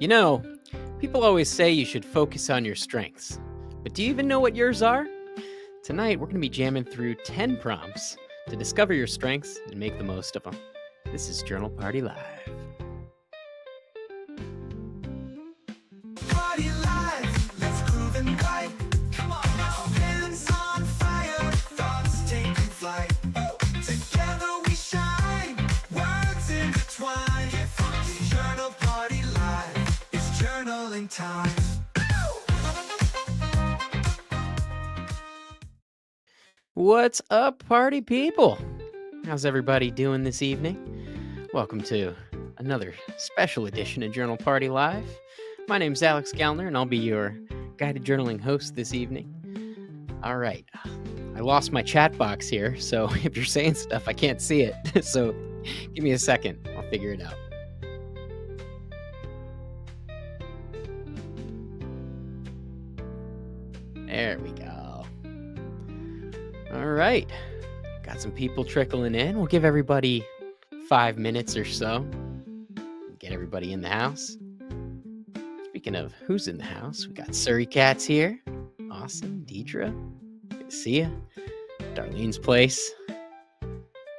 You know, people always say you should focus on your strengths, but do you even know what yours are? Tonight, we're going to be jamming through 10 prompts to discover your strengths and make the most of them. This is Journal Party Live. Party live, let's groove and glide. Come on now, hands on fire, thoughts taking flight. Together we shine, words intertwine. Get funky, Journal Party Live, it's journaling time. What's up, party people? How's everybody doing this evening? Welcome to another special edition of Journal Party Live. My name's Alex Gallner, and I'll be your guided journaling host this evening. All right, I lost my chat box here, so if you're saying stuff, I can't see it. So give me a second, I'll figure it out. There we go. All right, got some people trickling in. We'll give everybody 5 minutes or so. Get everybody in the house. Speaking of who's in the house, we got Surrey Cats here. Awesome. Deidre, good to see you. Darlene's Place.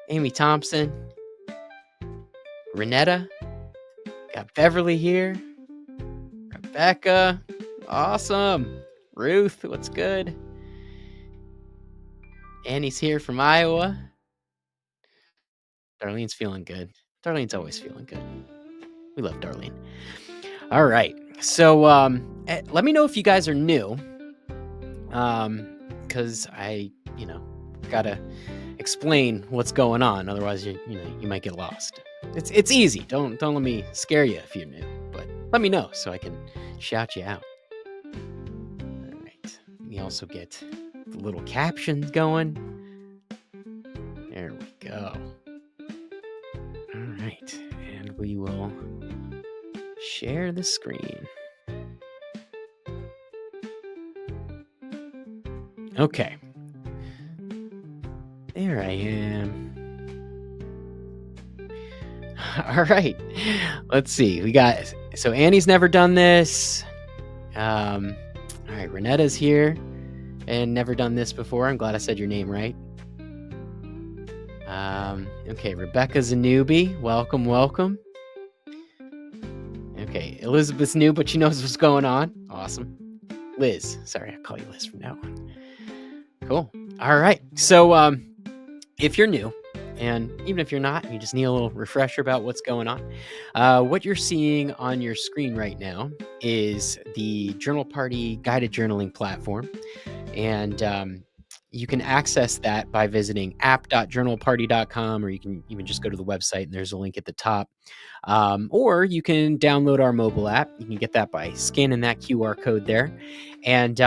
Amy Thompson. Renetta. Got Beverly here. Rebecca. Awesome. Ruth, what's good? Annie's here from Iowa. Darlene's feeling good. Darlene's always feeling good. We love Darlene. All right. So let me know if you guys are new. Because I, gotta explain what's going on. Otherwise, you might get lost. It's easy. Don't let me scare you if you're new. But let me know so I can shout you out. All right. Let me also get the little caption going. There we go. All right. And we will share the screen. Okay. There I am. All right. Let's see. So Annie's never done this. All right. Renetta's here and never done this before. I'm glad I said your name right. Okay. Rebecca's a newbie. Welcome. Okay, Elizabeth's new, but she knows what's going on. Awesome. Liz. Sorry, I'll call you Liz from now on. Cool. All right. So if you're new, and even if you're not, you just need a little refresher about what's going on. What you're seeing on your screen right now is the Journal Party guided journaling platform. And you can access that by visiting app.journalparty.com, or you can even just go to the website and there's a link at the top. Or you can download our mobile app. You can get that by scanning that QR code there. And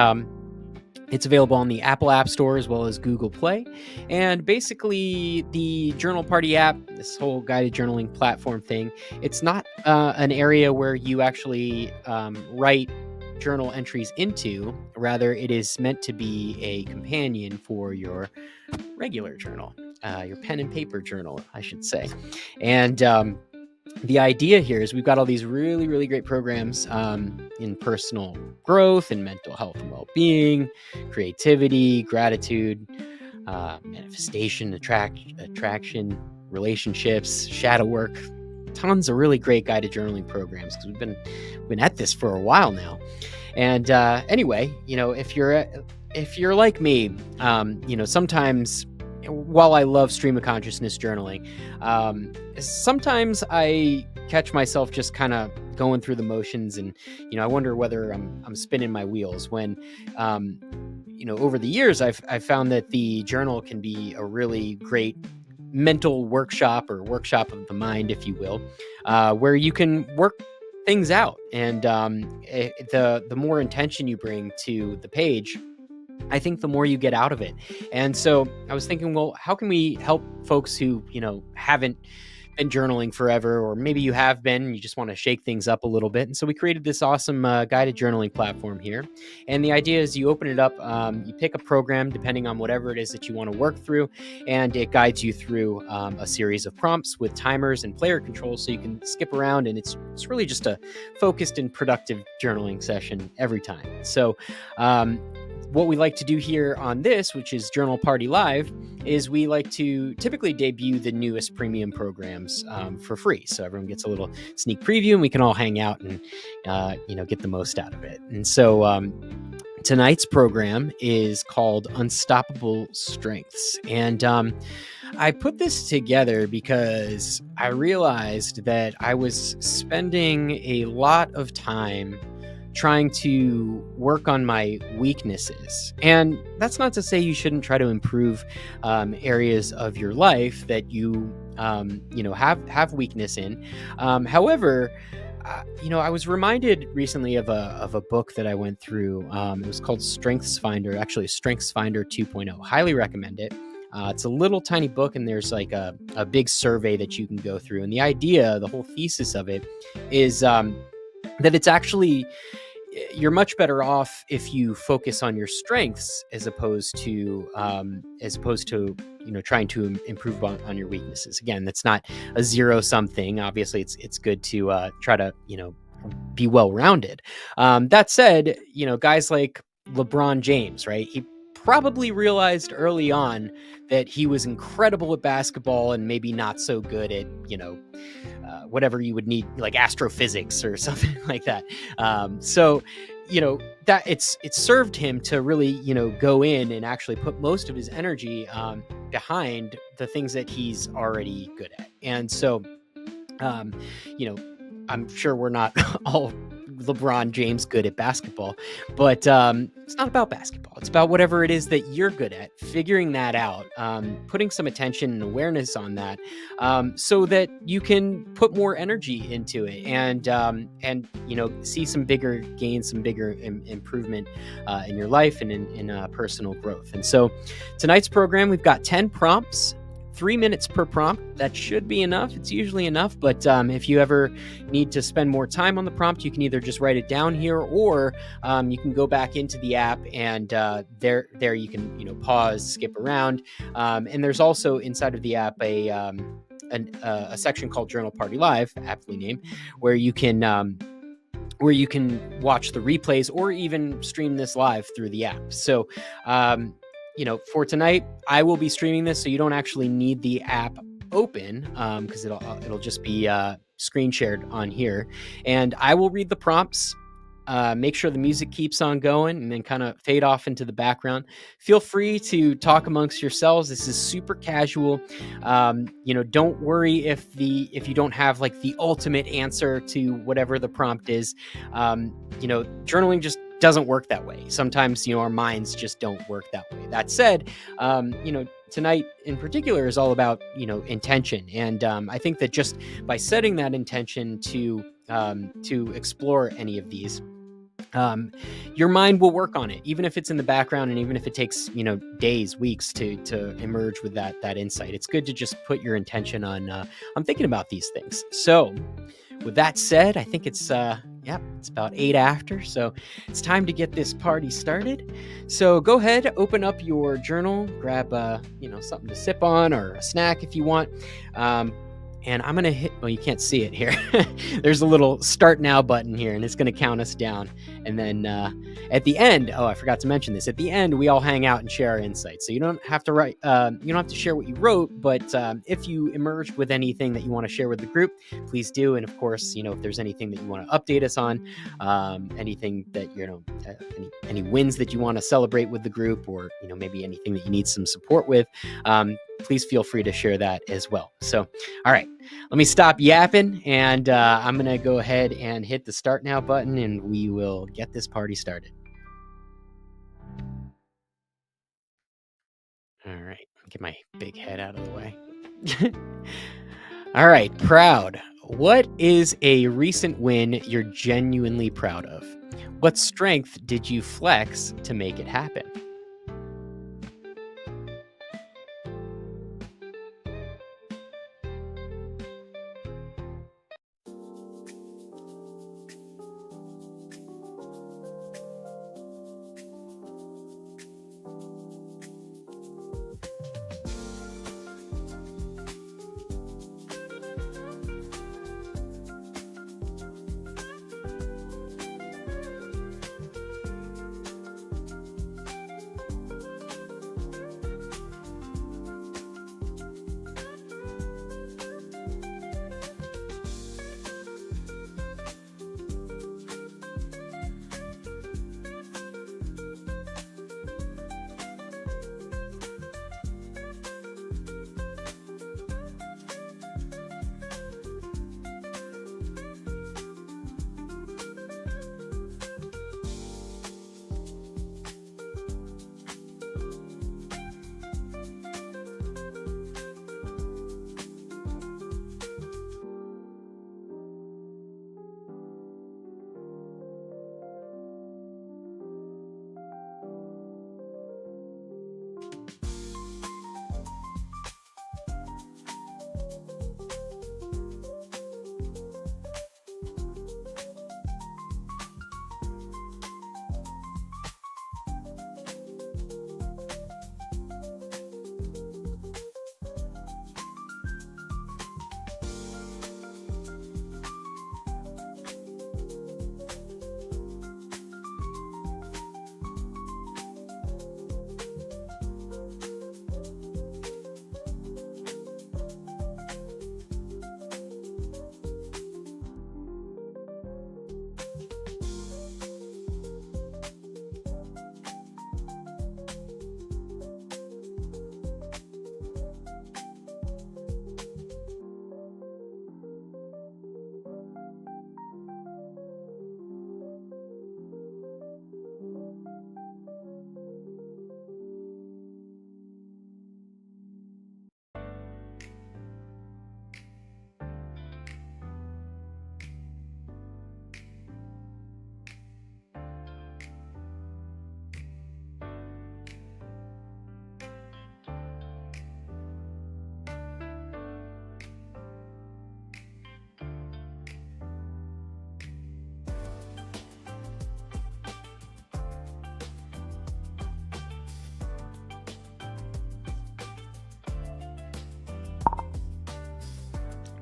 it's available on the Apple App Store as well as Google Play. And basically, the Journal Party app, this whole guided journaling platform thing, it's not an area where you actually write journal entries into. Rather, it is meant to be a companion for your regular journal, your pen and paper journal, I should say. And the idea here is we've got all these really, really great programs in personal growth and mental health and well-being, creativity, gratitude, manifestation, attraction, relationships, shadow work. Tons of really great guided journaling programs because we've been at this for a while now. And anyway, if you're like me, sometimes while I love stream of consciousness journaling, sometimes I catch myself just kind of going through the motions, and I wonder whether I'm spinning my wheels. When over the years, I've found that the journal can be a really great mental workshop or workshop of the mind, if you will, where you can work things out. And the more intention you bring to the page, I think the more you get out of it. And so I was thinking, well, how can we help folks who, haven't been journaling forever, or maybe you have been and you just want to shake things up a little bit. And so we created this awesome guided journaling platform here. And the idea is you open it up, you pick a program depending on whatever it is that you want to work through, and it guides you through a series of prompts with timers and player controls so you can skip around. And it's really just a focused and productive journaling session every time. So what we like to do here on this, which is Journal Party Live, is we like to typically debut the newest premium programs for free. So everyone gets a little sneak preview and we can all hang out and, get the most out of it. And so tonight's program is called Unstoppable Strengths. And I put this together because I realized that I was spending a lot of time trying to work on my weaknesses. And that's not to say you shouldn't try to improve areas of your life that you have weakness in. However, I was reminded recently of a book that I went through. It was called Strengths Finder, actually Strengths Finder 2.0. Highly recommend it. It's a little tiny book, and there's like a big survey that you can go through. And the idea, the whole thesis of it is that it's actually, you're much better off if you focus on your strengths as opposed to trying to improve on your weaknesses. Again, that's not a zero-sum thing. Obviously, it's good to try to be well-rounded. That said, guys like LeBron James, right? He probably realized early on that he was incredible at basketball and maybe not so good at whatever you would need, like astrophysics or something like that. That it's served him to really, go in and actually put most of his energy behind the things that he's already good at. And so, I'm sure we're not all LeBron James good at basketball, but it's not about basketball. It's about whatever it is that you're good at, figuring that out, putting some attention and awareness on that, so that you can put more energy into it and see some bigger gains, some bigger improvement in your life and in personal growth. And so tonight's program, we've got 10 prompts. 3 minutes per prompt. That should be enough. It's usually enough, but if you ever need to spend more time on the prompt, you can either just write it down here, or you can go back into the app and there you can pause, skip around, and there's also inside of the app a section called Journal Party Live, aptly named, where you can watch the replays or even stream this live through the app. So for tonight, I will be streaming this, so you don't actually need the app open because it'll just be screen shared on here. And I will read the prompts, make sure the music keeps on going, and then kind of fade off into the background. Feel free to talk amongst yourselves. This is super casual. Don't worry if you don't have like the ultimate answer to whatever the prompt is. Journaling just doesn't work that way. Sometimes, our minds just don't work that way. That said, tonight in particular is all about, intention. And I think that just by setting that intention to explore any of these, your mind will work on it, even if it's in the background and even if it takes, days, weeks to emerge with that insight. It's good to just put your intention on, I'm thinking about these things. So with that said, I think it's about 8 after, so it's time to get this party started. So go ahead, open up your journal, grab something to sip on or a snack if you want. And I'm going to hit, well, you can't see it here. There's a little start now button here, and it's going to count us down. And then at the end, I forgot to mention this. At the end, we all hang out and share our insights. So you don't have to write, you don't have to share what you wrote, but if you emerge with anything that you want to share with the group, please do. And of course, if there's anything that you want to update us on, anything that, any wins that you want to celebrate with the group, or, maybe anything that you need some support with, please feel free to share that as well. So, all right, let me stop yapping, and I'm going to go ahead and hit the start now button, and we will get this party started. All right, get my big head out of the way. All right, proud. What is a recent win you're genuinely proud of? What strength did you flex to make it happen?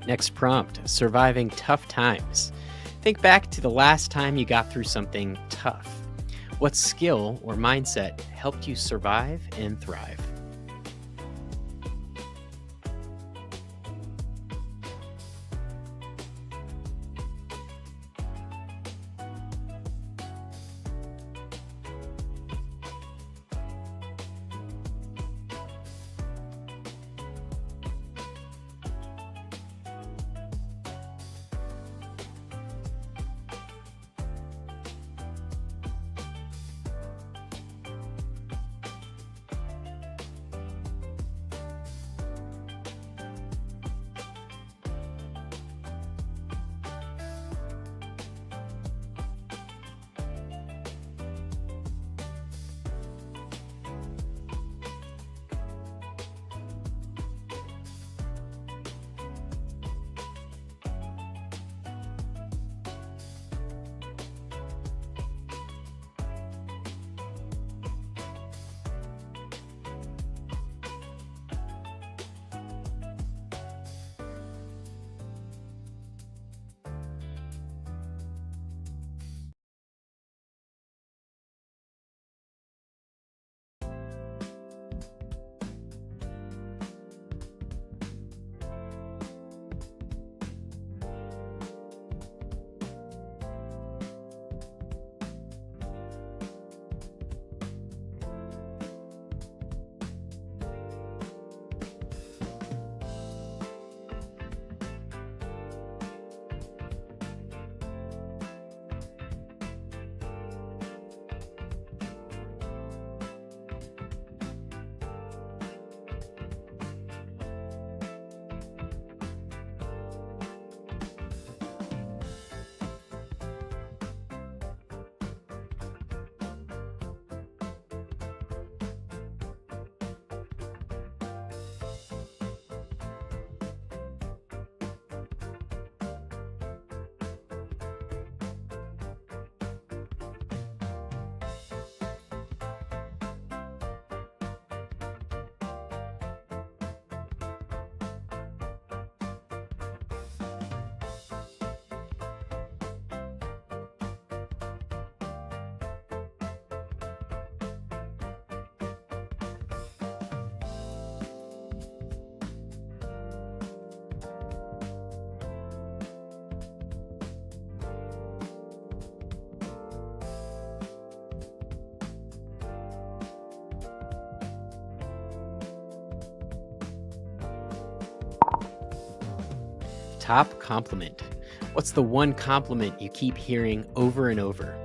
Next prompt, surviving tough times. Think back to the last time you got through something tough. What skill or mindset helped you survive and thrive? Top compliment. What's the one compliment you keep hearing over and over?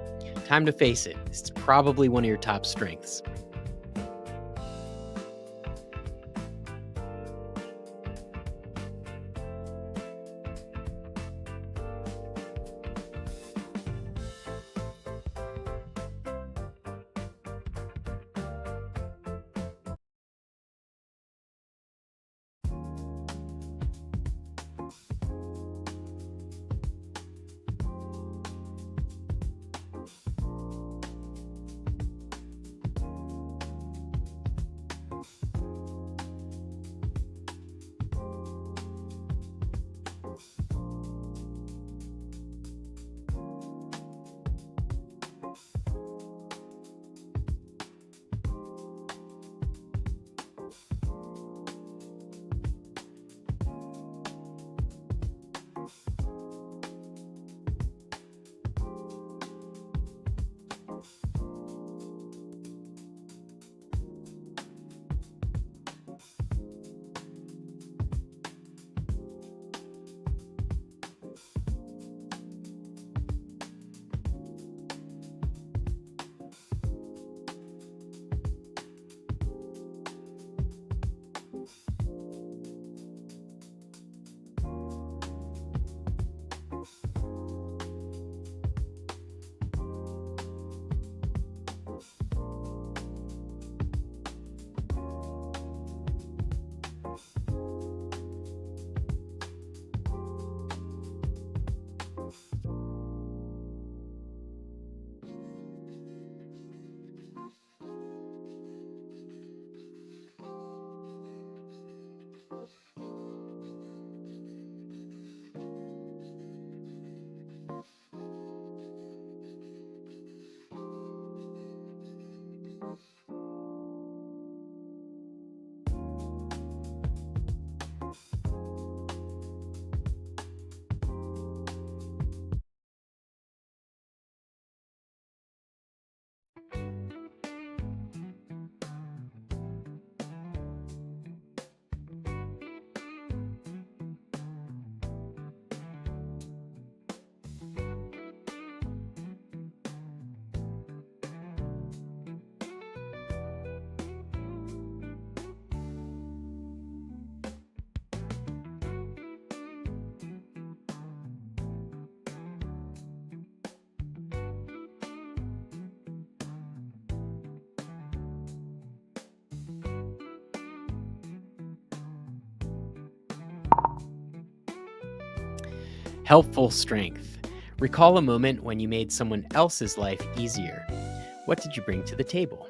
Time to face it. It's probably one of your top strengths. Helpful strength. Recall a moment when you made someone else's life easier. What did you bring to the table?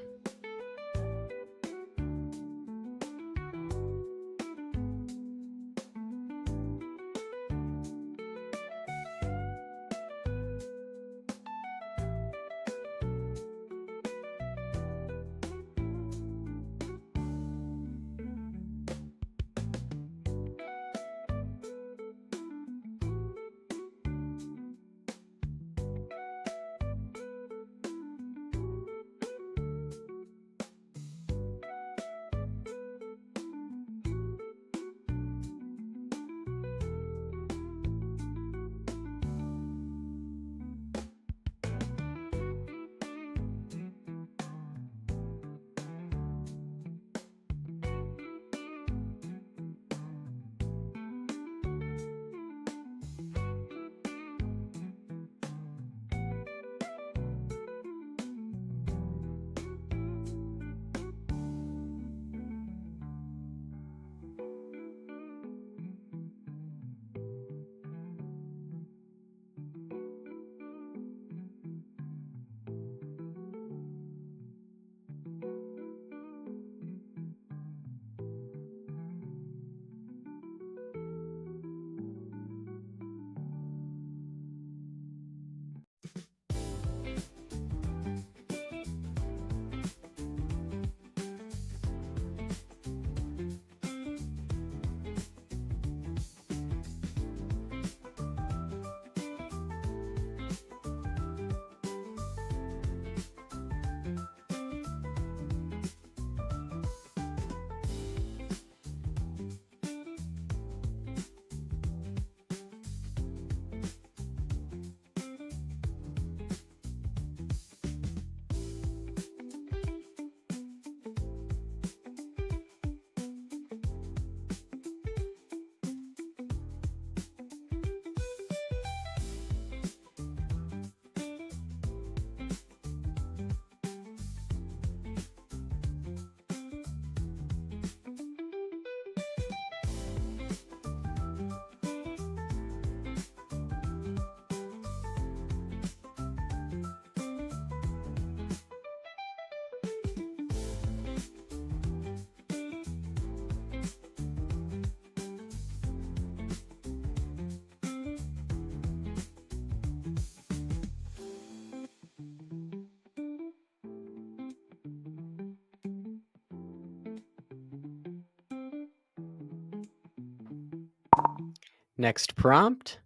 Next prompt,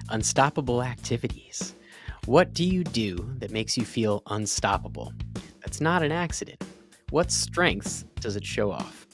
unstoppable activities. What do you do that makes you feel unstoppable? That's not an accident. What strengths does it show off?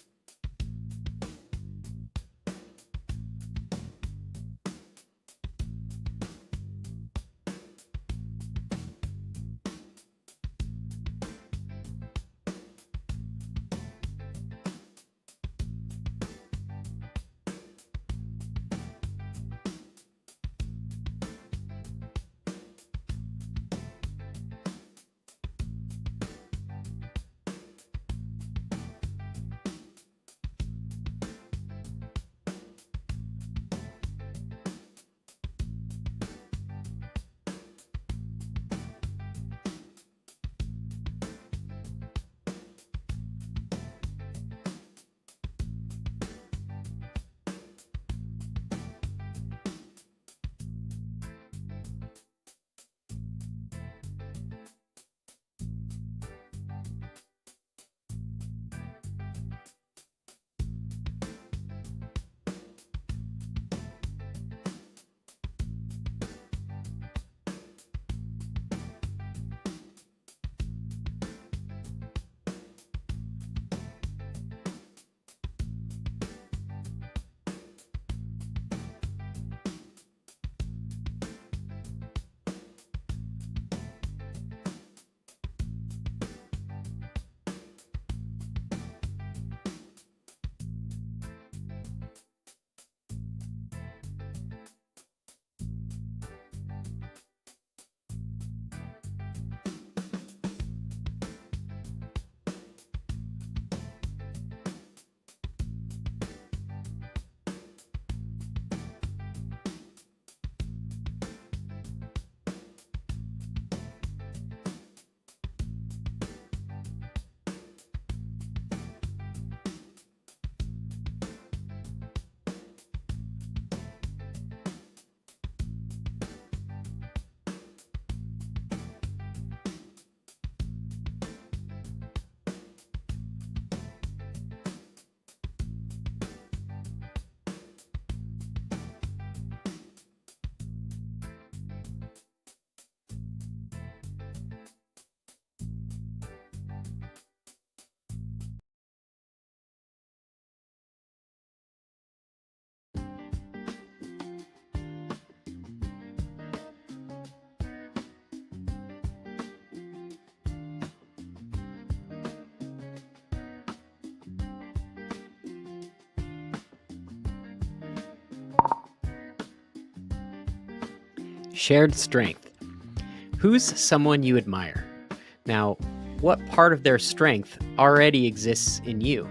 Shared strength. Who's someone you admire? Now, what part of their strength already exists in you?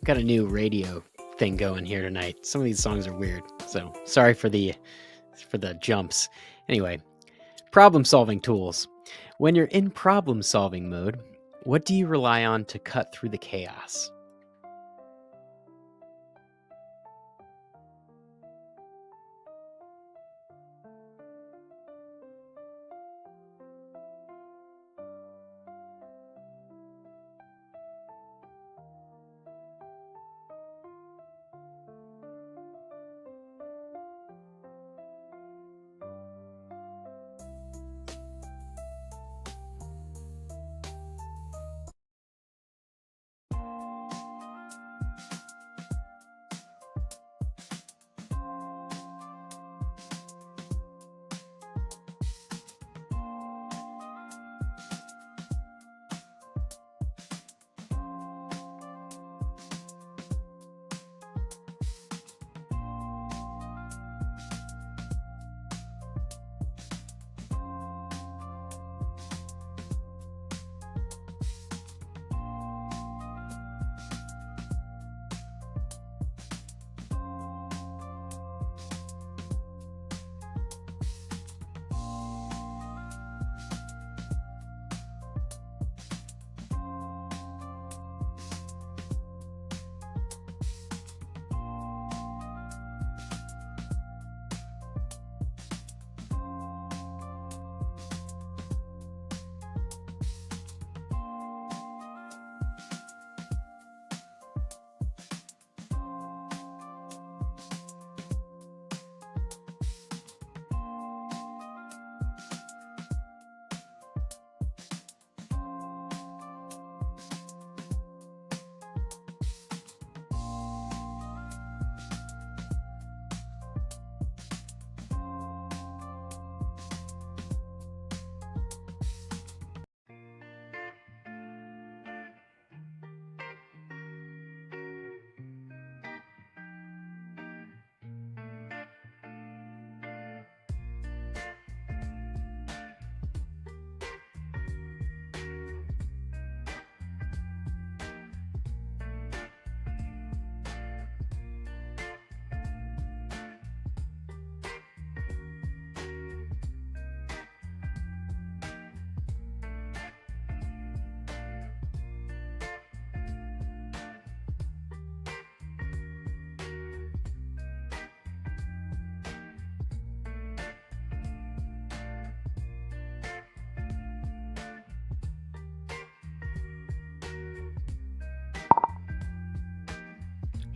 Got a new radio thing going here tonight. Some of these songs are weird, so sorry for the jumps. Anyway, problem solving tools. When you're in problem solving mode, what do you rely on to cut through the chaos?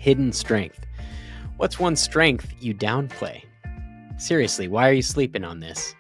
hidden strength. What's one strength you downplay? Seriously, why are you sleeping on this?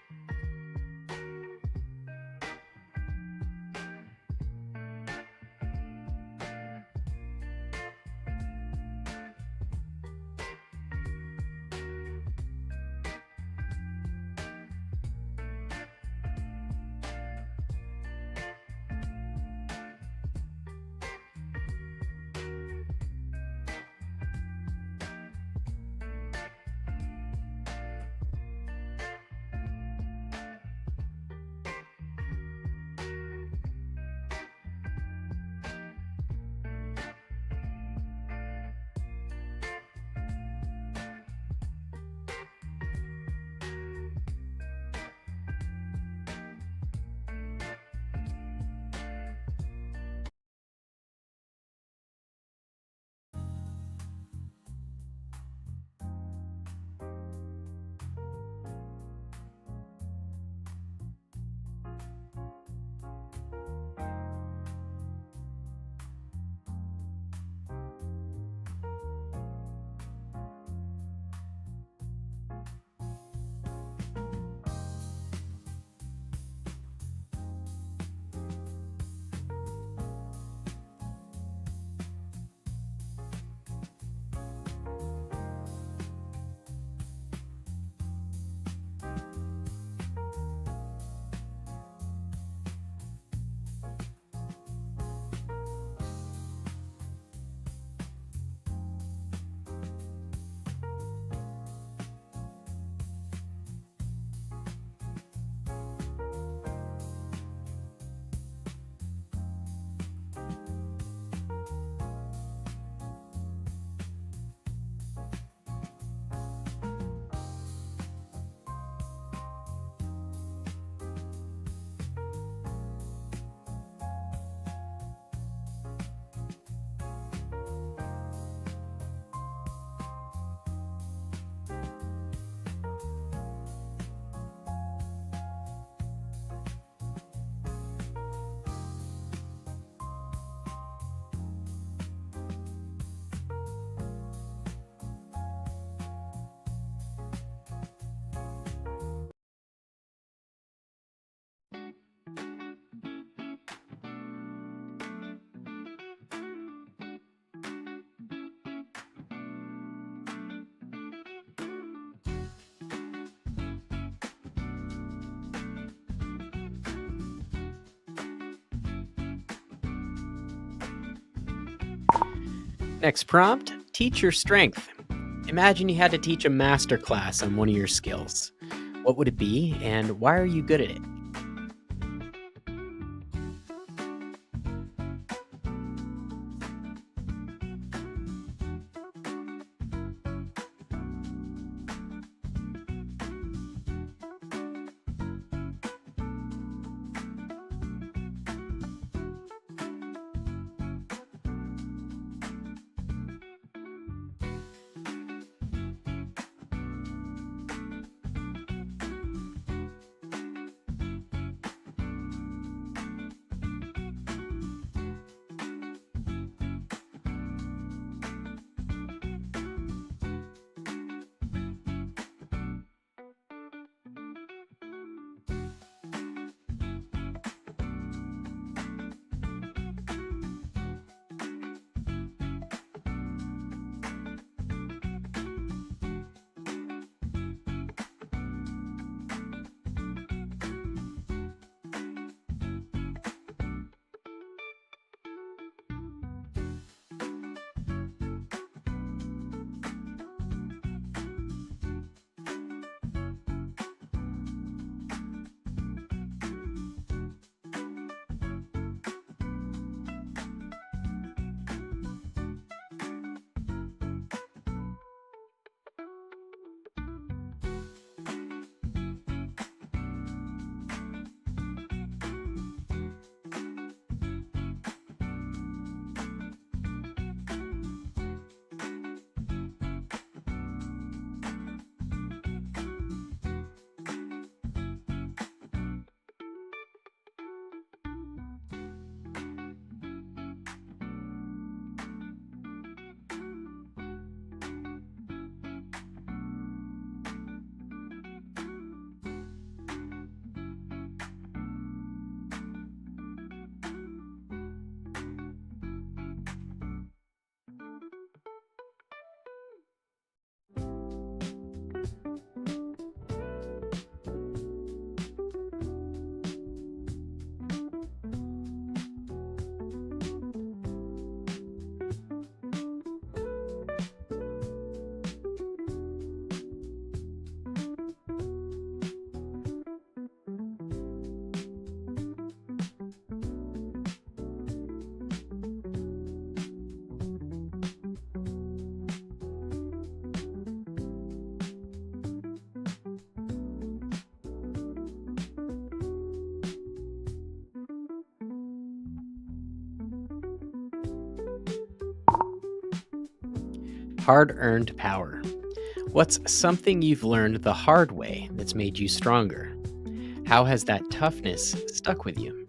Next prompt, teach your strength. Imagine you had to teach a master class on one of your skills. What would it be, and why are you good at it? Hard-earned power. What's something you've learned the hard way that's made you stronger? How has that toughness stuck with you?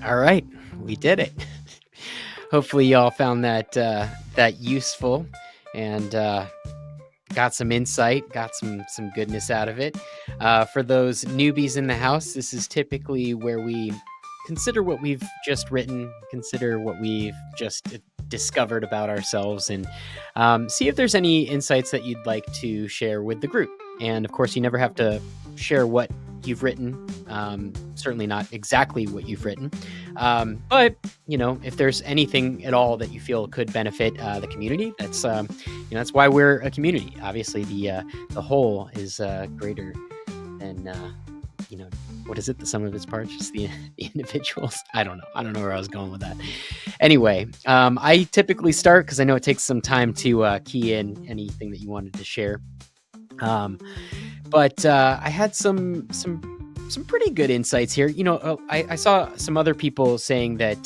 All right, we did it. Hopefully, y'all found that useful and got some insight, got some goodness out of it. For those newbies in the house, this is typically where we consider what we've just written, consider what we've just discovered about ourselves, and see if there's any insights that you'd like to share with the group. And of course, you never have to share what you've written, certainly not exactly what you've written, but if there's anything at all that you feel could benefit the community, that's why we're a community. Obviously, the whole is greater than what is it, the sum of its parts, just the individuals. I don't know where I was going with that. Anyway, I typically start because I know it takes some time to key in anything that you wanted to share. But I had some pretty good insights here. I saw some other people saying that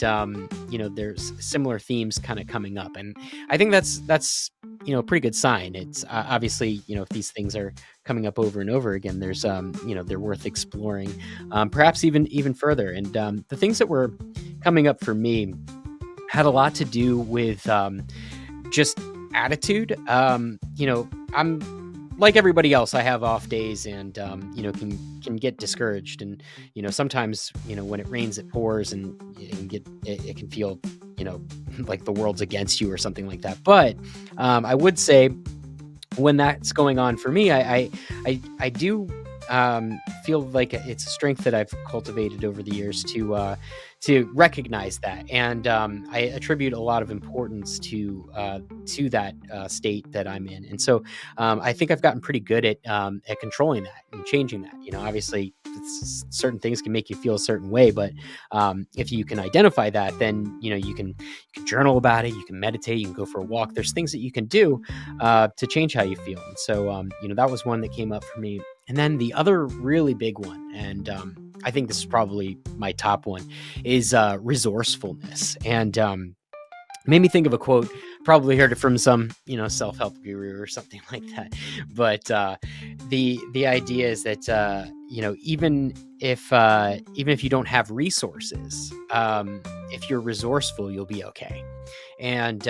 there's similar themes kind of coming up, and I think that's a pretty good sign. It's obviously, if these things are coming up over and over again, there's they're worth exploring, perhaps even further. And the things that were coming up for me had a lot to do with just attitude. I'm like everybody else. I have off days, and can get discouraged, and sometimes when it rains it pours, and it can feel like the world's against you or something like that. But I would say when that's going on for me, I do feel like it's a strength that I've cultivated over the years to recognize that, and I attribute a lot of importance to that state that I'm in, and so I think I've gotten pretty good at controlling that and changing that. Obviously, certain things can make you feel a certain way, but if you can identify that, then you can journal about it, you can meditate, you can go for a walk. There's things that you can do to change how you feel, and so that was one that came up for me. And then the other really big one, and I think this is probably my top one, is resourcefulness. And made me think of a quote. Probably heard it from some, self-help guru or something like that. But the idea is that even if you don't have resources, if you're resourceful, you'll be okay. And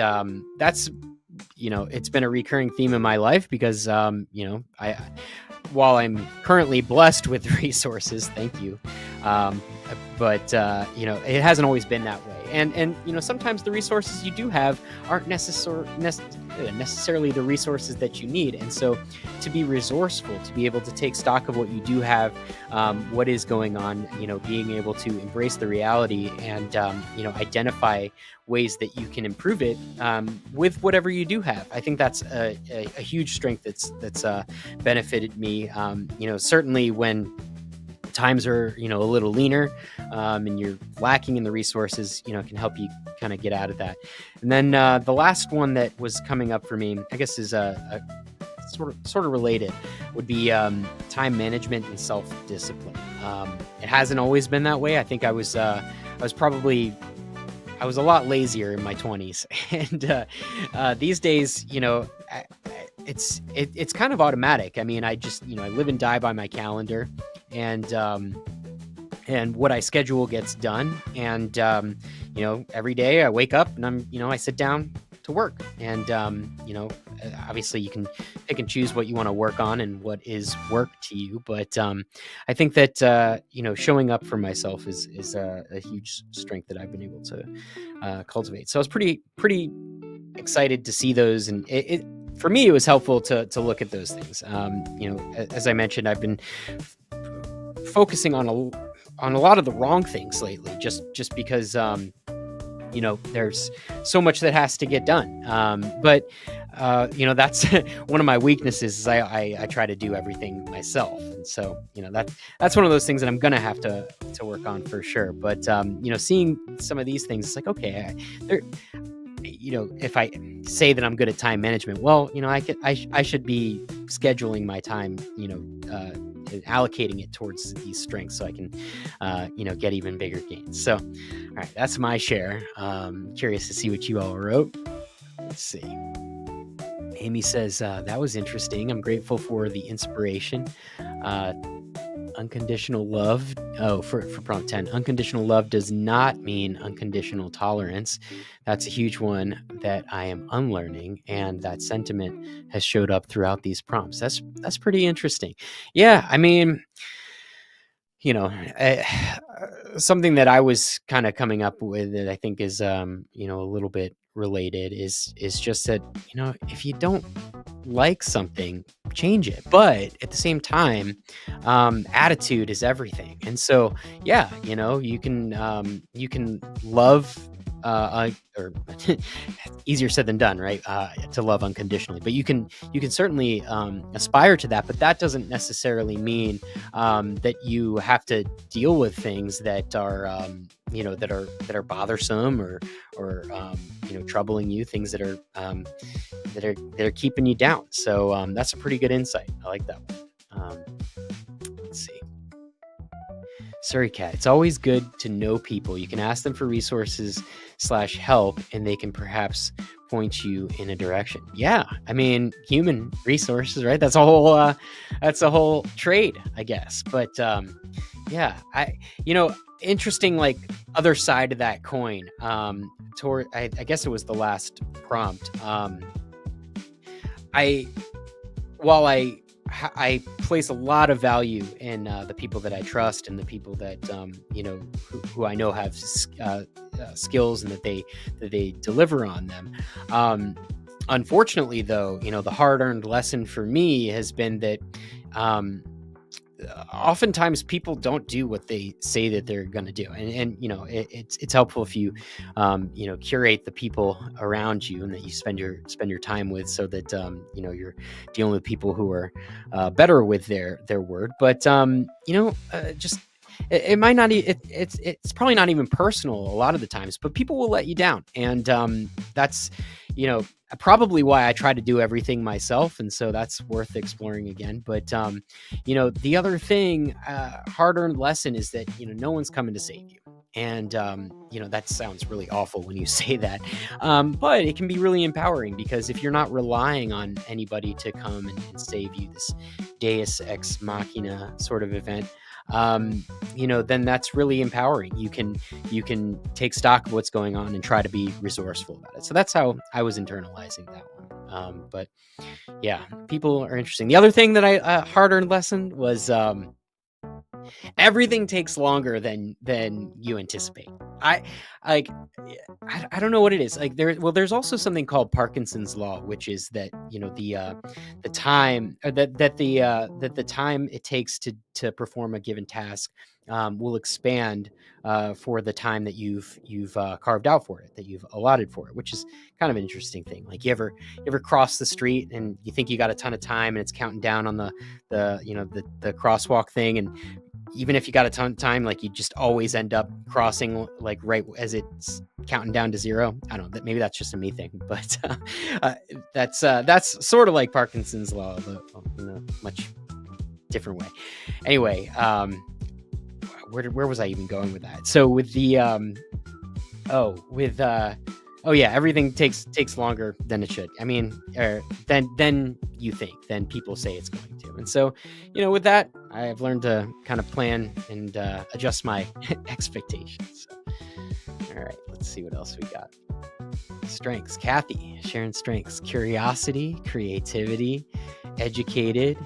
that's it's been a recurring theme in my life because while I'm currently blessed with resources, thank you, but it hasn't always been that way. And sometimes the resources you do have aren't necessarily the resources that you need. And so to be resourceful, to be able to take stock of what you do have, what is going on, being able to embrace the reality and, identify ways that you can improve it with whatever you do have. I think that's a huge strength that's benefited me, certainly when times are a little leaner and you're lacking in the resources, can help you kind of get out of that. And then the last one that was coming up for me, I guess, is a sort of related, would be time management and self-discipline. It hasn't always been that way. I think I was a lot lazier in my 20s, and these days, it's kind of automatic. I mean, I just I live and die by my calendar, and what I schedule gets done. And every day I wake up and I sit down to work. And obviously you can pick and choose what you want to work on and what is work to you. But I think that showing up for myself is a huge strength that I've been able to cultivate. So I was pretty excited to see those, and it for me, it was helpful to look at those things. As I mentioned, I've been focusing on a lot of the wrong things lately, just because there's so much that has to get done. But that's one of my weaknesses, is I try to do everything myself. And so, that's one of those things that I'm going to have to work on for sure. But, seeing some of these things, it's like, okay, if I say that I'm good at time management, well, I should be scheduling my time, and allocating it towards these strengths so I can, get even bigger gains. So, all right, that's my share. Curious to see what you all wrote. Let's see. Amy says, that was interesting. I'm grateful for the inspiration. Unconditional love. Oh, for prompt 10, unconditional love does not mean unconditional tolerance. That's a huge one that I am unlearning, and that sentiment has showed up throughout these prompts. That's pretty interesting. Yeah, I mean, something that I was kind of coming up with that I think is a little bit related is just that, if you don't like something, change it. But at the same time, attitude is everything. And so, yeah, you can love, or easier said than done, right? To love unconditionally, but you can certainly aspire to that. But that doesn't necessarily mean that you have to deal with things that are that are bothersome or troubling you, things that are keeping you down. So that's a pretty good insight. I like that one. Let's see. Surrey Cat, it's always good to know people. You can ask them for resources / help, and they can perhaps point you in a direction. Yeah, I mean, human resources, right? That's a whole trade, I guess. But yeah, interesting, like, other side of that coin. I guess it was the last prompt. While I place a lot of value in the people that I trust and the people that who I know have skills and that they deliver on them. Unfortunately, though, the hard-earned lesson for me has been that oftentimes people don't do what they say that they're going to do, and it's helpful if you curate the people around you and that you spend your time with, so that you're dealing with people who are better with their word. But just it might not it's probably not even personal a lot of the times, but people will let you down, and that's you know probably why I try to do everything myself, and so that's worth exploring again. But the other thing, hard-earned lesson, is that no one's coming to save you. And that sounds really awful when you say that, but it can be really empowering, because if you're not relying on anybody to come and save you, this deus ex machina sort of event, then that's really empowering. You can take stock of what's going on and try to be resourceful about it. So that's how I was internalizing that one. But yeah, people are interesting. The other thing that I hard-earned lesson was everything takes longer than you anticipate. I like I don't know what it is. Like there's also something called Parkinson's law, which is that the time, or that the time it takes to perform a given task will expand for the time that you've carved out for it, that you've allotted for it, which is kind of an interesting thing. Like you ever cross the street and you think you got a ton of time, and it's counting down on the crosswalk thing, and even if you got a ton of time, like you just always end up crossing like right as it's counting down to zero. I don't know, maybe that's just a me thing, but that's sort of like Parkinson's law, but in a much different way. Anyway, where was I even going with that? So with the everything takes longer than it should. I mean, than you think, than people say it's going to. And so, with that, I've learned to kind of plan and adjust my expectations. So, all right, let's see what else we got. Strengths. Kathy, sharing strengths: curiosity, creativity, educated,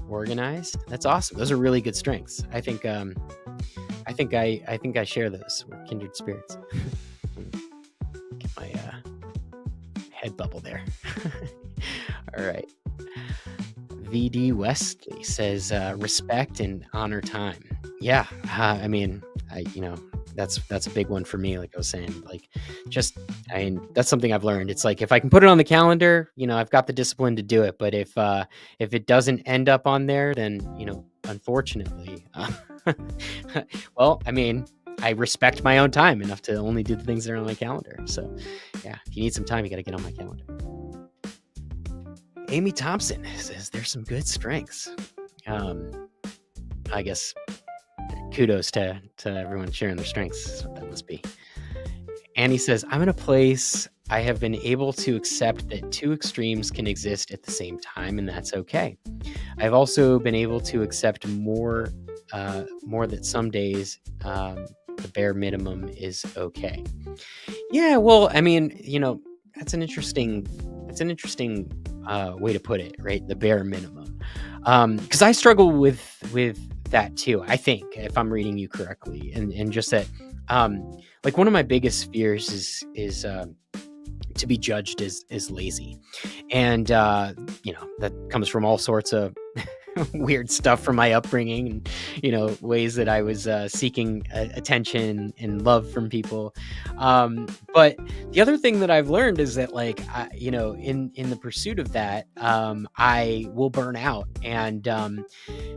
organized. That's awesome. Those are really good strengths. I think I share those. We're kindred spirits. Get my head bubble there. All right. VD Wesley says respect and honor time. Yeah, I mean, that's a big one for me. Like I was saying, that's something I've learned. It's like, if I can put it on the calendar, I've got the discipline to do it. But if it doesn't end up on there, then unfortunately, well, I mean, I respect my own time enough to only do the things that are on my calendar. So yeah, if you need some time, you got to get on my calendar. Amy Thompson says there's some good strengths. I guess kudos to everyone sharing their strengths. That's what that must be. Annie says, I'm in a place I have been able to accept that two extremes can exist at the same time, and that's okay. I've also been able to accept more that some days the bare minimum is okay. Yeah, well, I mean, that's an interesting way to put it, right? The bare minimum. Because I struggle with that too, I think, if I'm reading you correctly, and just that, like, one of my biggest fears is to be judged as lazy, and that comes from all sorts of weird stuff from my upbringing, and ways that I was seeking attention and love from people. But the other thing that I've learned is that, like, in the pursuit of that, I will burn out, and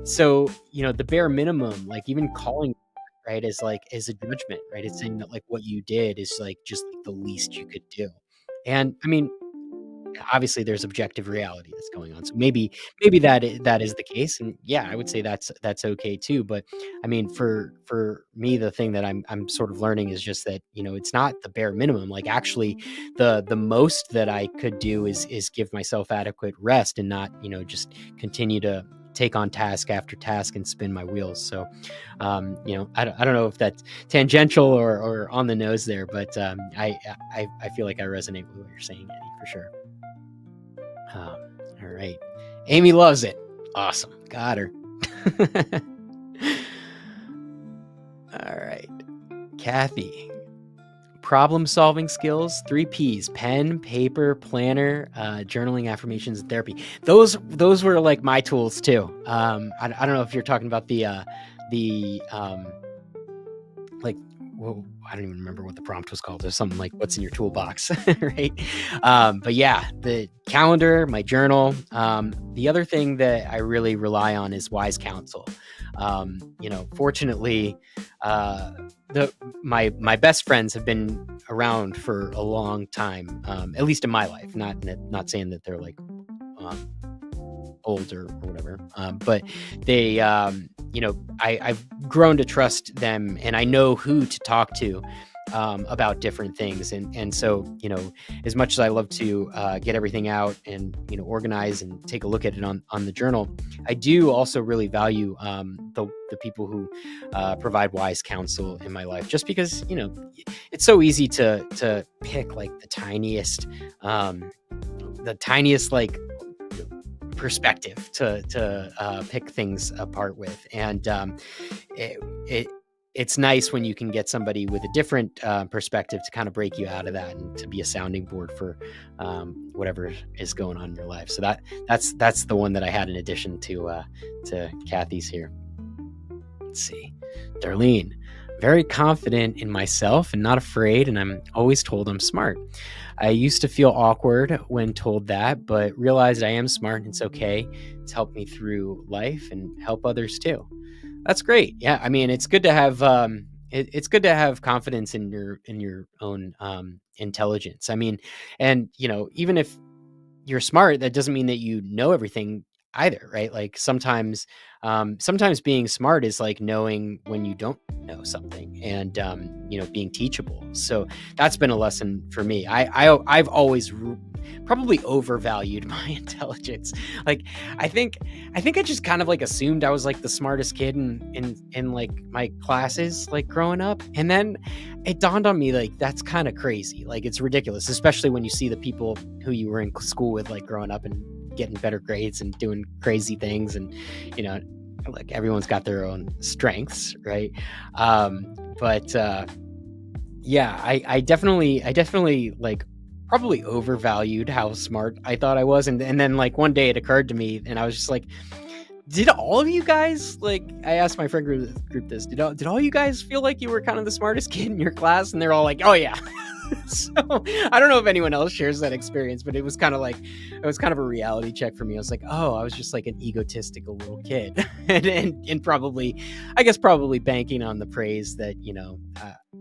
so the bare minimum, like even calling, right, is a judgment, right? It's saying that, like, what you did is like just like the least you could do. And I mean, obviously there's objective reality that's going on, so maybe that is the case, and yeah, I would say that's okay too. But I mean, for me, the thing that I'm sort of learning is just that it's not the bare minimum. Like, actually, the most that I could do is give myself adequate rest, and not just continue to take on task after task and spin my wheels. So I don't know if that's tangential or on the nose there, but I feel like I resonate with what you're saying, Eddie, for sure. All right. Amy loves it. Awesome. Got her. All right. Kathy, problem solving skills, 3 P's: pen, paper, planner, journaling, affirmations, and therapy. Those were like my tools too. I don't know if you're talking about the like, well, I don't even remember what the prompt was called. There's something like, what's in your toolbox, right? But yeah, the calendar, my journal. The other thing that I really rely on is wise counsel. Fortunately, my best friends have been around for a long time, at least in my life. Not saying that they're like old or whatever, but they, I've grown to trust them, and I know who to talk to about different things. And so, as much as I love to get everything out and, organize and take a look at it on the journal, I do also really value the people who provide wise counsel in my life, just because, it's so easy to pick like the tiniest like perspective to pick things apart with. And it's nice when you can get somebody with a different perspective to kind of break you out of that and to be a sounding board for whatever is going on in your life. So that's the one that I had in addition to Kathy's here. Let's see. Darlene: very confident in myself and not afraid, and I'm always told I'm smart. I used to feel awkward when told that, but realized I am smart and it's okay. It's helped me through life and help others too. That's great. Yeah, I mean, it's good to have it's good to have confidence in your own intelligence. I mean, and even if you're smart, that doesn't mean that you know everything either, right? Like sometimes being smart is like knowing when you don't know something, and being teachable. So that's been a lesson for me. I've always probably overvalued my intelligence. Like I think I just kind of like assumed I was like the smartest kid in like my classes, like growing up, and then it dawned on me like that's kind of crazy. Like it's ridiculous, especially when you see the people who you were in school with, like growing up and getting better grades and doing crazy things, and like everyone's got their own strengths, right? But yeah, I definitely like probably overvalued how smart I thought I was, and then like one day it occurred to me, and I was just like, did all of you guys, like, I asked my friend group this, did all you guys feel like you were kind of the smartest kid in your class? And they're all like, oh yeah. So I don't know if anyone else shares that experience, but it was kind of a reality check for me. I was like, oh, I was just like an egotistical little kid, and probably banking on the praise that,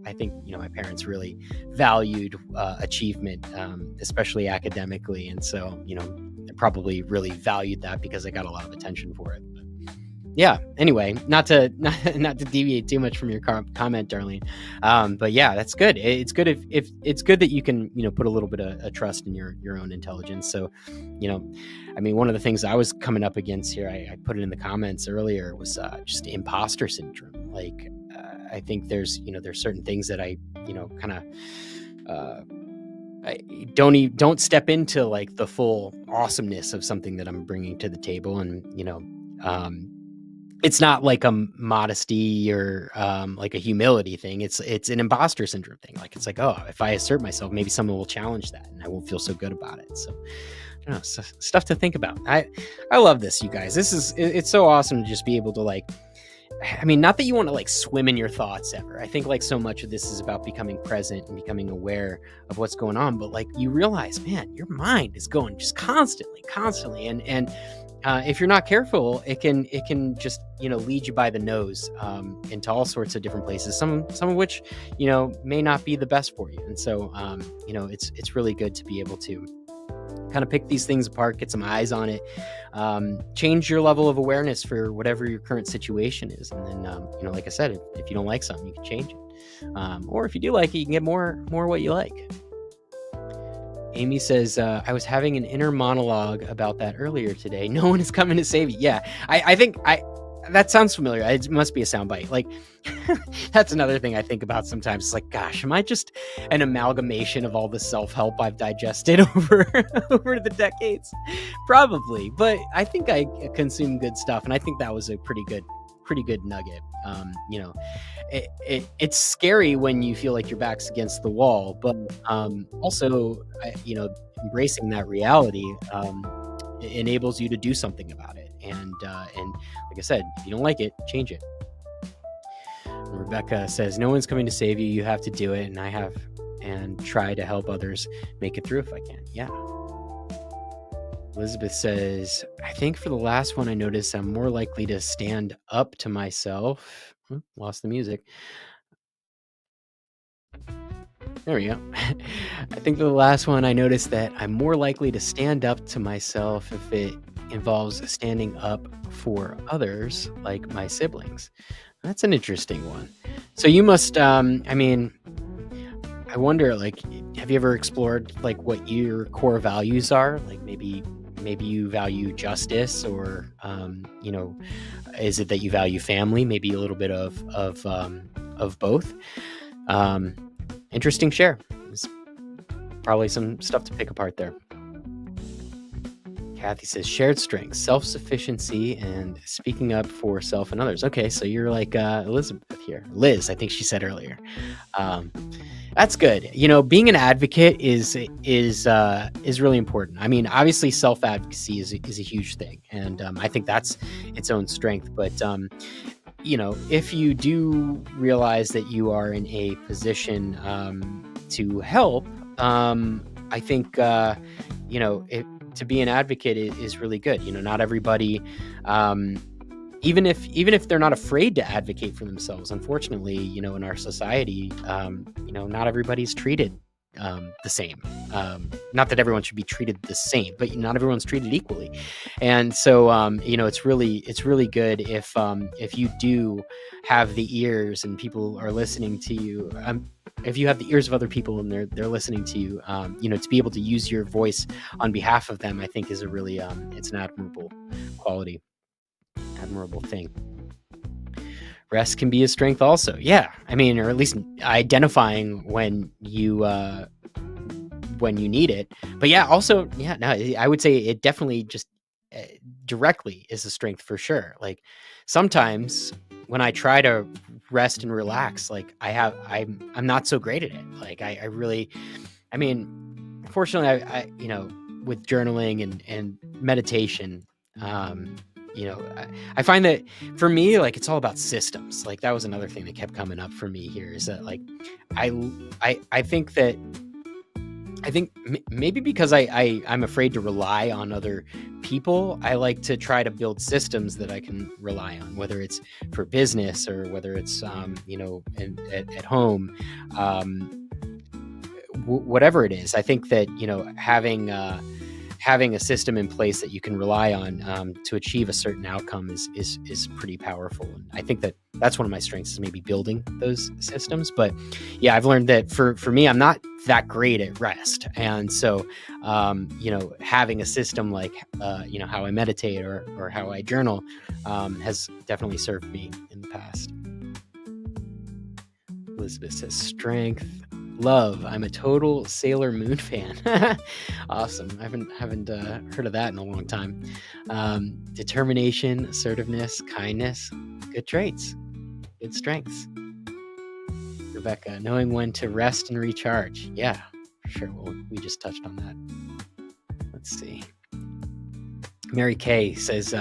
I think, my parents really valued achievement, especially academically. And so, I probably really valued that because I got a lot of attention for it. But yeah, anyway, not to deviate too much from your comment, Darlene. But yeah, that's good. It's good if it's good that you can, put a little bit of trust in your own intelligence. So, I mean, one of the things I was coming up against here, I put it in the comments earlier, was just imposter syndrome. Like, I think there's certain things that I, kind of, I don't step into like the full awesomeness of something that I'm bringing to the table. And, it's not like a modesty or like a humility thing. It's an imposter syndrome thing. Like, it's like, oh, if I assert myself, maybe someone will challenge that and I won't feel so good about it. So, I don't know, stuff to think about. I love this, you guys. It's so awesome to just be able to like, I mean, not that you want to like swim in your thoughts ever. I think like so much of this is about becoming present and becoming aware of what's going on. But like you realize, man, your mind is going just constantly. And if you're not careful, it can just, lead you by the nose into all sorts of different places, some of which, may not be the best for you. And so, it's really good to be able to kind of pick these things apart, get some eyes on it, change your level of awareness for whatever your current situation is. And then, like I said, if you don't like something, you can change it. Or if you do like it, you can get more what you like. Amy says, I was having an inner monologue about that earlier today. No one is coming to save you. Yeah, I think that sounds familiar. It must be a soundbite. Like, that's another thing I think about sometimes. It's like, gosh, am I just an amalgamation of all the self-help I've digested over the decades? Probably, but I think I consume good stuff, and I think that was a pretty good pretty good nugget. It's scary when you feel like your back's against the wall, but also, embracing that reality it enables you to do something about it. And like I said, if you don't like it, change it. Rebecca says, no one's coming to save you. You have to do it. And try to help others make it through if I can. Yeah. Elizabeth says, I think for the last one, I noticed I'm more likely to stand up to myself. Lost the music. There we go. I think the last one, I noticed that I'm more likely to stand up to myself if it involves standing up for others, like my siblings. That's an interesting one. So you must, I wonder, like, have you ever explored like what your core values are? Like maybe you value justice, or is it that you value family? Maybe a little bit of both. Interesting share. There's probably some stuff to pick apart there. Kathy says, shared strengths, self-sufficiency, and speaking up for self and others. Okay, so you're like Elizabeth here. Liz, I think she said earlier. That's good. Being an advocate is really important. I mean, obviously, self-advocacy is a huge thing, and I think that's its own strength. But if you do realize that you are in a position to help, I think to be an advocate is really good. Not everybody, even if they're not afraid to advocate for themselves, unfortunately, in our society, not everybody's treated the same. Not that everyone should be treated the same, but not everyone's treated equally. And so, it's really good if you do have the ears and people are listening to you. If you have the ears of other people and they're listening to you, to be able to use your voice on behalf of them, I think is a really, it's an admirable quality, admirable thing. Rest can be a strength also. Yeah. I mean, or at least identifying when you need it. But yeah, also, yeah, no, I would say it definitely just directly is a strength for sure. Like sometimes when I try to rest and relax, like I'm not so great at it. Like I really, fortunately I with journaling and meditation, I find that for me, like, it's all about systems. Like that was another thing that kept coming up for me here, is that like, I think maybe because I'm afraid to rely on other people, I like to try to build systems that I can rely on, whether it's for business or whether it's, at home, whatever it is. I think that, having a system in place that you can rely on to achieve a certain outcome is pretty powerful. And I think that that's one of my strengths, is maybe building those systems. But yeah, I've learned that for me, I'm not that great at rest. And so, having a system like, how I meditate or how I journal has definitely served me in the past. Elizabeth says, strength. Love. I'm a total Sailor Moon fan. Awesome. I haven't heard of that in a long time. Determination, assertiveness, kindness, good traits, good strengths. Rebecca, knowing when to rest and recharge. Yeah, for sure. Well, we just touched on that. Let's see. Mary Kay says,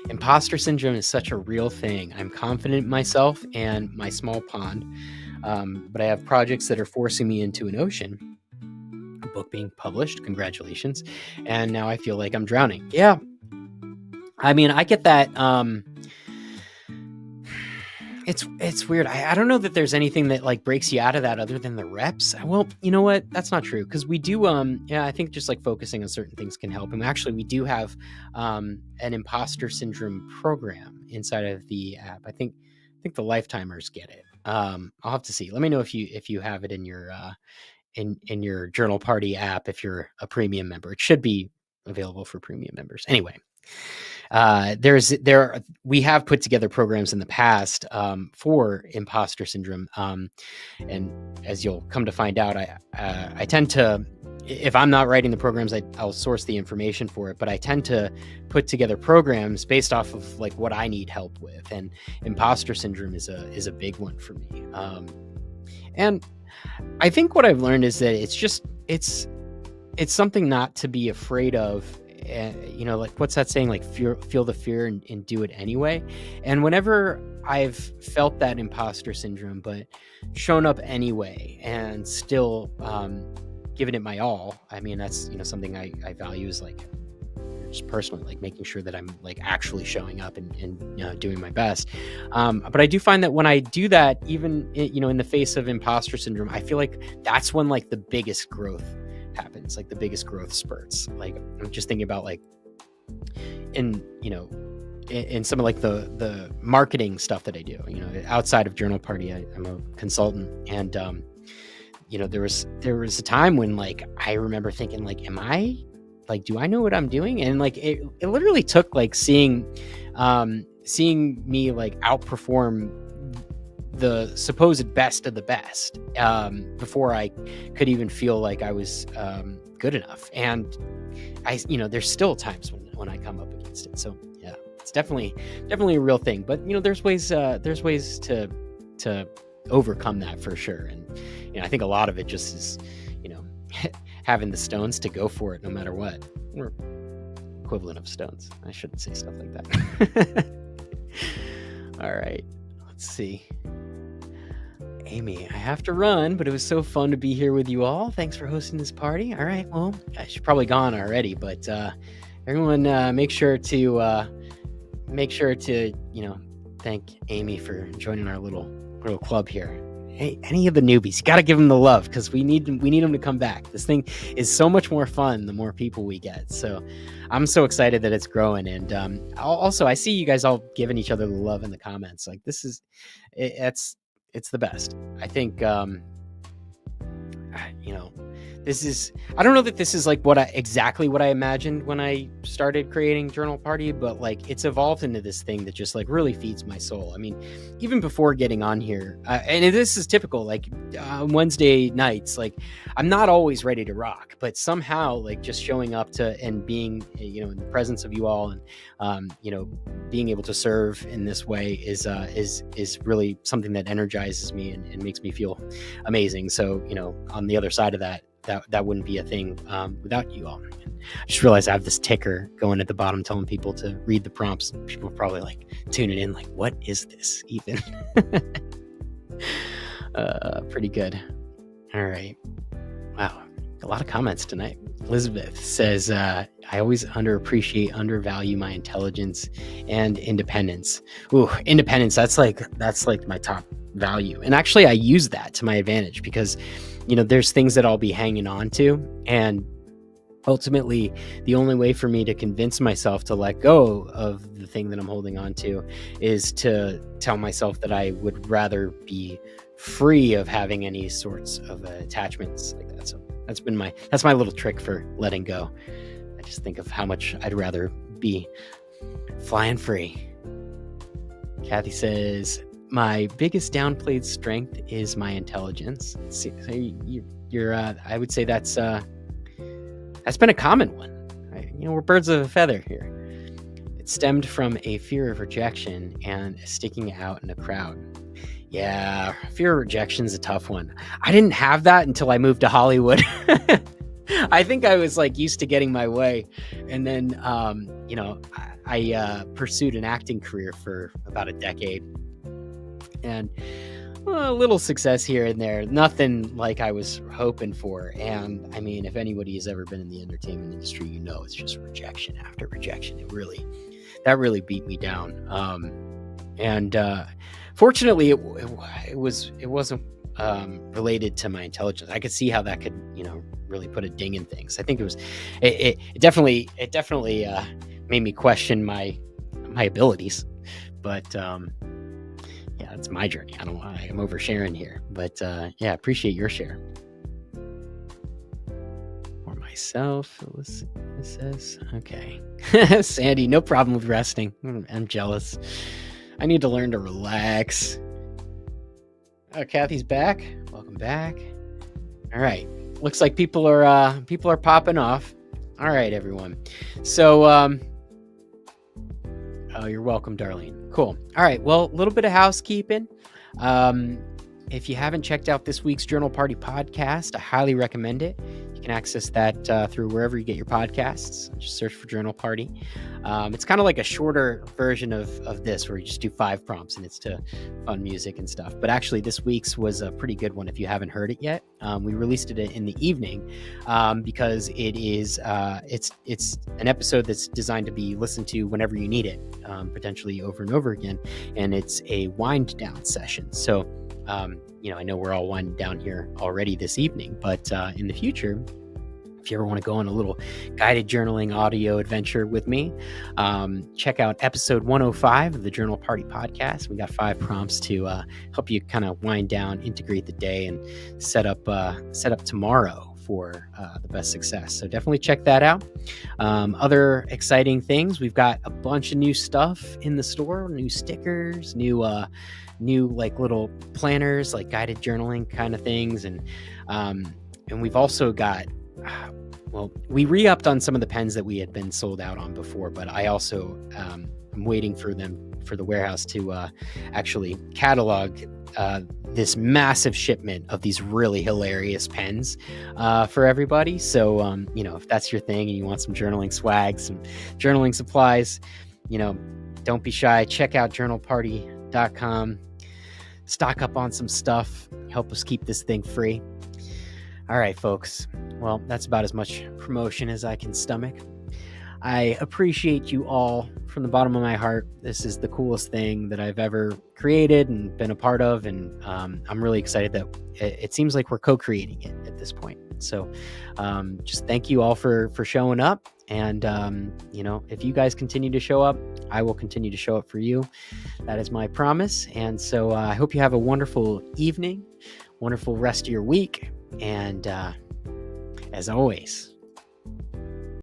imposter syndrome is such a real thing. I'm confident in myself and my small pond. But I have projects that are forcing me into an ocean. A book being published, congratulations. And now I feel like I'm drowning. Yeah. I mean, I get that. It's weird. I don't know that there's anything that like breaks you out of that other than the reps. Well, you know what? That's not true. Cause we do, I think just like focusing on certain things can help. And actually we do have, an imposter syndrome program inside of the app. I think the lifetimers get it. I'll have to see. Let me know if you have it in your in your Journal Party app if you're a premium member. It should be available for premium members. Anyway, we have put together programs in the past for imposter syndrome, and as you'll come to find out, I tend to if I'm not writing the programs, I'll source the information for it, but I tend to put together programs based off of like what I need help with, and imposter syndrome is a big one for me. And I think what I've learned is that it's something not to be afraid of. Like what's that saying? Like feel the fear and do it anyway. And whenever I've felt that imposter syndrome, but shown up anyway and still giving it my all, I mean, that's, something I value is like just personally, like making sure that I'm like actually showing up and doing my best. But I do find that when I do that, even in the face of imposter syndrome, I feel like that's when like the biggest growth happens, like the biggest growth spurts. Like I'm just thinking about like in some of like the marketing stuff that I do, outside of Journal Party, I'm a consultant, and there was a time when like I remember thinking like, am I like, do I know what I'm doing? And like it literally took like seeing me like outperform the supposed best of the best before I could even feel like I was good enough. And there's still times when I come up against it. So yeah, it's definitely a real thing. But there's ways to overcome that for sure. And I think a lot of it just is having the stones to go for it no matter what, or equivalent of stones. I shouldn't say stuff like that. All right, let's see. Amy, I have to run, but it was so fun to be here with you all. Thanks for hosting this party. All right, well, she's probably gone already, but everyone make sure to thank Amy for joining our little club here. Hey, any of the newbies, you got to give them the love, because we need them to come back. This thing is so much more fun the more people we get. So I'm so excited that it's growing. And also, I see you guys all giving each other the love in the comments. Like it's the best. I think I don't know that this is like exactly what I imagined when I started creating Journal Party, but like it's evolved into this thing that just like really feeds my soul. I mean, even before getting on here, and this is typical, like Wednesday nights, like I'm not always ready to rock, but somehow like just showing up to and being, in the presence of you all, and being able to serve in this way is really something that energizes me and makes me feel amazing. So, on the other side of that wouldn't be a thing without you all. I just realized I have this ticker going at the bottom telling people to read the prompts. People are probably like tuning in like, what is this even? Pretty good. All right. Wow. A lot of comments tonight. Elizabeth says, I always undervalue my intelligence and independence. Ooh, independence. That's like my top value. And actually I use that to my advantage, because there's things that I'll be hanging on to, and ultimately the only way for me to convince myself to let go of the thing that I'm holding on to is to tell myself that I would rather be free of having any sorts of attachments like that. So that's my little trick for letting go. I just think of how much I'd rather be flying free. Kathy says, my biggest downplayed strength is my intelligence. So you're I would say that's been a common one. Right? We're birds of a feather here. It stemmed from a fear of rejection and sticking out in a crowd. Yeah, fear of rejection is a tough one. I didn't have that until I moved to Hollywood. I think I was like used to getting my way, and then I pursued an acting career for about a decade. And a little success here and there, nothing like I was hoping for. And I mean, if anybody has ever been in the entertainment industry, it's just rejection after rejection. That really beat me down. And fortunately, it wasn't related to my intelligence. I could see how that could really put a ding in things. I think it definitely made me question my abilities, but yeah, it's my journey. I don't know why I'm oversharing here, but yeah, appreciate your share. For myself, it says, okay. Sandy, no problem with resting. I'm jealous. I need to learn to relax. Kathy's back. Welcome back. All right. looks like people are popping off. All right, everyone. So, oh, you're welcome, Darlene. Cool. All right. Well, a little bit of housekeeping. If you haven't checked out this week's Journal Party podcast, I highly recommend it. You can access that through wherever you get your podcasts. Just search for Journal Party. It's kind of like a shorter version of this, where you just do 5 prompts and it's to fun music and stuff. But actually, this week's was a pretty good one if you haven't heard it yet. We released it in the evening because it's an episode that's designed to be listened to whenever you need it, potentially over and over again. And it's a wind down session. So I know we're all winding down here already this evening, but in the future, if you ever want to go on a little guided journaling audio adventure with me, check out episode 105 of the Journal Party podcast. We got 5 prompts to help you kind of wind down, integrate the day, and set up tomorrow for the best success. So definitely check that out. Other exciting things, we've got a bunch of new stuff in the store, new stickers, new like little planners, like guided journaling kind of things. And we've also got, we re-upped on some of the pens that we had been sold out on before, but I also I'm waiting for the warehouse to actually catalog this massive shipment of these really hilarious pens for everybody. So, if that's your thing and you want some journaling swag, some journaling supplies, don't be shy. Check out journalparty.com. Stock up on some stuff. Help us keep this thing free. All right, folks. Well, that's about as much promotion as I can stomach. I appreciate you all from the bottom of my heart. This is the coolest thing that I've ever created and been a part of. And I'm really excited that it seems like we're co-creating it at this point. So just thank you all for showing up. And, if you guys continue to show up, I will continue to show up for you. That is my promise. And so I hope you have a wonderful evening, wonderful rest of your week. And as always,